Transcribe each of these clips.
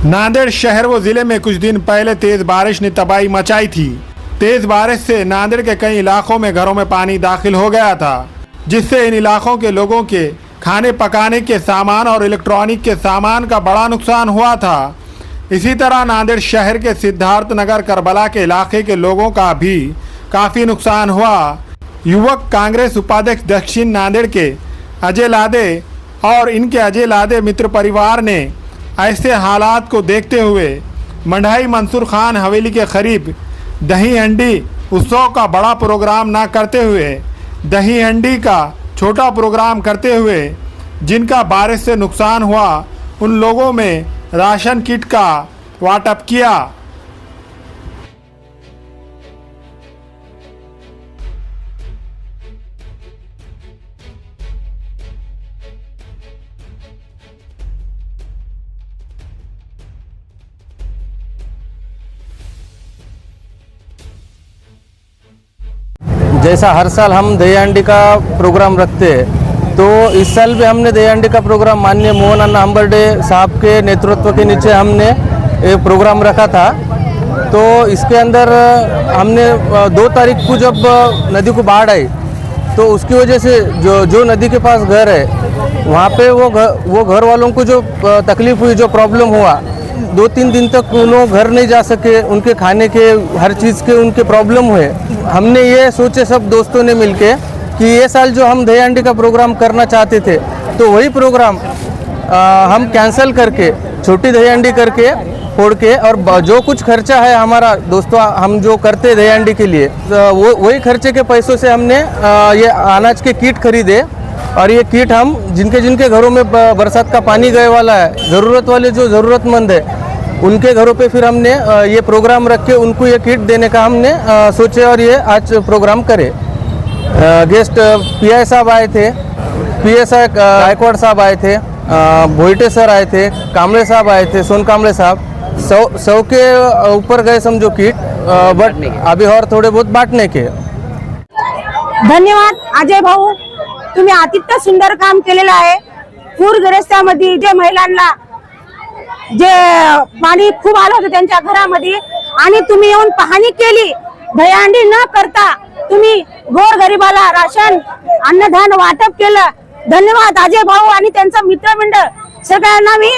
नांदेड़ शहर व जिले में कुछ दिन पहले तेज बारिश ने तबाही मचाई थी। तेज बारिश से नांदेड़ के कई इलाकों में घरों में पानी दाखिल हो गया था, जिससे इन इलाकों के लोगों के खाने पकाने के सामान और इलेक्ट्रॉनिक के सामान का बड़ा नुकसान हुआ था। इसी तरह नांदेड़ शहर के सिद्धार्थ नगर करबला के इलाके के लोगों का भी काफ़ी नुकसान हुआ। युवक कांग्रेस उपाध्यक्ष दक्षिण नांदेड़ के अजय लादे और इनके अजय लादे मित्र परिवार ने ऐसे हालात को देखते हुए मंडाई मंसूर खान हवेली के करीब दही हंडी उत्सव का बड़ा प्रोग्राम ना करते हुए दही हंडी का छोटा प्रोग्राम करते हुए जिनका बारिश से नुकसान हुआ उन लोगों में राशन किट का वाटप किया। जैसा हर साल हम दही हांडी का प्रोग्राम रखते हैं, तो इस साल भी हमने दही हांडी का प्रोग्राम माननीय मोहन अन्ना हंबर्डे साहब के नेतृत्व के नीचे हमने एक प्रोग्राम रखा था। तो इसके अंदर हमने 2 तारीख को जब नदी को बाढ़ आई, तो उसकी वजह से जो नदी के पास घर है वहाँ पे वो घर वालों को जो तकलीफ हुई, जो प्रॉब्लम हुआ, 2-3 दिन तक उन्होंने घर नहीं जा सके, उनके खाने के हर चीज़ के उनके प्रॉब्लम हुए। हमने ये सोचे सब दोस्तों ने मिलके कि ये साल जो हम दही हांडी का प्रोग्राम करना चाहते थे, तो वही प्रोग्राम हम कैंसिल करके छोटी दही हांडी करके फोड़ के, और जो कुछ खर्चा है हमारा दोस्तों हम जो करते दही हांडी के लिए, वो वही खर्चे के पैसों से हमने ये अनाज के किट खरीदे। और ये किट हम जिनके घरों में बरसात का पानी गए वाला है, ज़रूरत वाले जो ज़रूरतमंद है उनके घरों पे फिर हमने ये प्रोग्राम रख के उनको ये किट देने का हमने सोचे और ये आज प्रोग्राम करे। गेस्ट पीआई साहब आए थे, पीएसआई गायकवाड़ साहब आए थे, भोईटे सर आए थे, कामले साहब आए थे, सोन कामले साहब, 100 के ऊपर गए समझो किट, बट अभी और थोड़े बहुत बांटने के। धन्यवाद अजय भाऊ, तुम्ही अतिशय सुंदर काम केलेलं आहे। पूरग्रस्तामध्ये जे महिलांना जे पाणी खूप आलं होतं त्यांच्या घरामध्ये, आणि तुम्ही येऊन पाहणी केली, दहीहंडी न करता तुम्ही गोरगरिबाला राशन अन्नधान वाटप केलं। धन्यवाद अजय भाऊ आणि त्यांचा मित्रमंडळ सगळ्यांना मी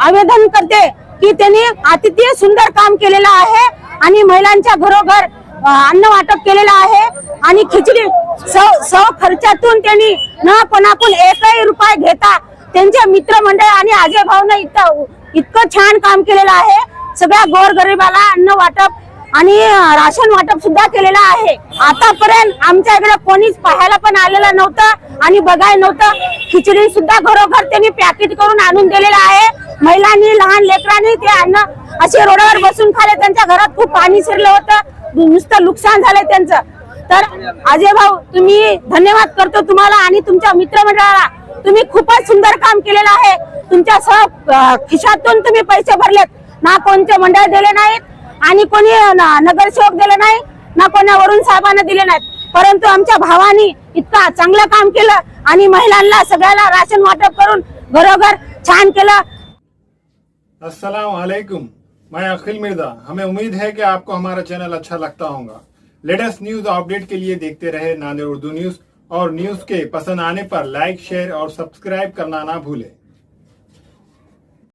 आवेदन करते की त्यांनी अतिशय सुंदर काम केलेलं आहे आणि महिलांच्या घरोघर अन्न वाटप केलेलं आहे। आणि खिचडी 100 खर्चातून त्यांनी न कोणाकडून 1 रुपया घेता त्यांचे मित्रमंडळ आणि अजय भाऊने इतकं छान काम केलेलं आहे। सगळ्या गोरगरिबाला अन्न वाटप आणि राशन वाटप सुद्धा केलेलं आहे। आतापर्यंत आमच्या इकडे कोणीच पाहायला पण आलेलं नव्हतं आणि बघायला नव्हतं। खिचडी सुद्धा घरोघर त्यांनी पॅकेट करून आणून दिलेलं आहे। महिलांनी लहान लेकरांनी ते अन्न असे रोडवर बसून खाले, त्यांच्या घरात खूप पाणी शिरलं होतं, नुसतं नुकसान झालंय त्यांचं। तर अजय भाऊ तुम्ही धन्यवाद करतो तुम्हाला आणि तुमच्या मित्रमंडळाला, तुम्ही खूपच सुंदर काम केलेलं आहे। तुमच्या खिशातून तुम्ही पैसे भरलेत, ना कोणते मंडळ दिले नाहीत आणि कोणी नगरसेवक दिले नाही, ना कोणा वरुण साहेबांना दिले नाहीत, परंतु आमच्या भावानी इतका चांगलं काम केलं आणि महिलांना सगळ्याला राशन वाटप करून घरोघर छान केलं। अस्सलाम वालेकुम, मैं अखिल मिर्जा। हमें उम्मीद है कि आपको हमारा चैनल अच्छा लगता होगा। लेटेस्ट न्यूज अपडेट के लिए देखते रहे नांदेड़ उर्दू न्यूज, और न्यूज के पसंद आने पर लाइक, शेयर और सब्सक्राइब करना ना भूलें।